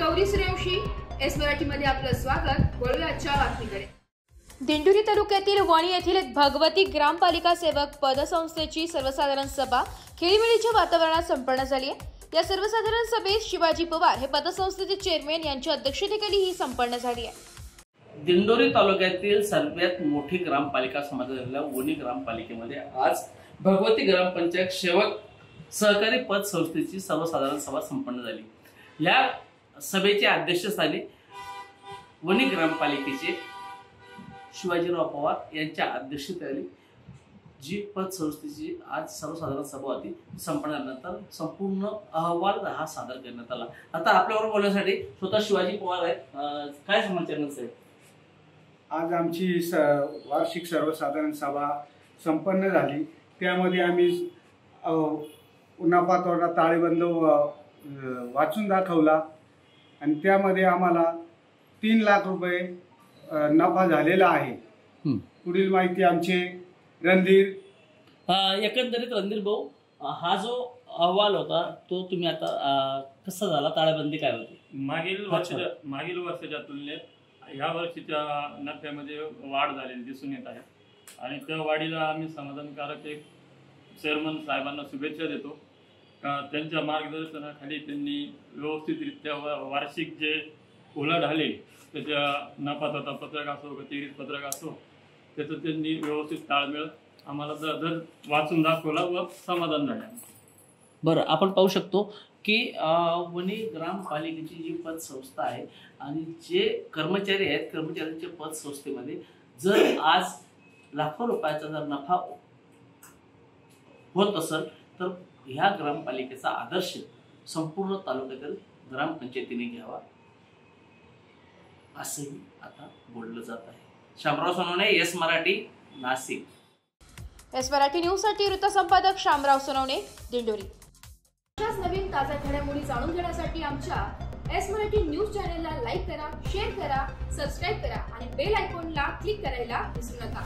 Gauri Suryavanshi, S मराठीमध्ये आपलं स्वागत। वळूया आजच्या बातमीकडे। दिंडोरी तालुक्यातील वणी येथील भगवती ग्रामपालिका सेवक पदसंस्थेची सर्वसाधारण सभा खेळीमेळीच्या वातावरणात संपन्न झाली आहे। या सर्वसाधारण सभेत शिवाजी पवार हे पदसंस्थेचे चेअरमन यांच्या अध्यक्षतेखाली ही संपन्न झाली आहे। दिंडोरी तालुक्यातील सर्वात मोठी ग्रामपालिका समाजातील वणी ग्रामपालिकेमध्ये आज भगवती ग्रामपंचायत सेवक सहकारी पतसंस्थेची सर्वसाधारण सभा संपन्न झाली। या सभेचे अध्यक्षस्थानी वणी ग्रामपालिकेचे शिवाजीराव पवार यांच्या अध्यक्षतेखाली जी पतसंस्थेची आज सर्वसाधारण सभा होती संपन्न झाल्यानंतर संपूर्ण अहवाल हा सादर करण्यात आला। आता आपल्यावर बोलण्यासाठी स्वतः शिवाजी पवार आहेत। काय समाचार साहेब? आज आमची वार्षिक सर्वसाधारण सभा संपन्न झाली। त्यामध्ये आम्ही उन्हापातोडा ताळेबंद वाचून दाखवला आणि त्यामध्ये आम्हाला 3 लाख रुपये नफा झालेला आहे। पुढील माहिती आमचे रणधीर। एकंदरीत रणधीर भाऊ, हा जो अहवाल होता तो तुम्ही आता कसा झाला? ताळेबंदी काय होती? मागील वर्षाच्या तुलनेत ह्या वर्षीच्या नफ्यामध्ये वाढ झालेली दिसून येत आहे आणि त्या वाढीला आम्ही समाधानकारक एक चेअरमन साहेबांना शुभेच्छा देतो। त्यांच्या मार्गदर्शनाखाली त्यांनी व्यवस्थितरित्या वार्षिक जे उलाढाले त्याच्या नफा पत्रक असो गतिविधी पत्रक असो त्याचं त्यांनी व्यवस्थित ताळमेळ आम्हाला दर वाचून दाखवला व समाधान झाले। बरं, आपण पाहू शकतो की वणी ग्रामपालिकेची जी पतसंस्था आहे आणि जे कर्मचारी आहेत कर्मचाऱ्यांच्या पतसंस्थेमध्ये जर आज लाखो रुपयाचा जर नफा होत असेल तर ह्या ग्रामपालिकेचा आदर्श संपूर्ण तालुक्यातील ग्रामपंचायतीने घ्यावा असंही आता बोललं जात आहे। Shamrao Sonawane, S Marathi, Nashik. S Marathi news साठी वृत्त संपादक शामराव सोनवणे, दिंडोरी। अशाच नवीन ताज्या घडामोडी जाणून घेण्यासाठी आमच्या एस मराठी न्यूज चॅनलला लाईक करा, शेअर करा, सबस्क्राईब करा आणि बेल आयकॉनला क्लिक करायला विसरू नका।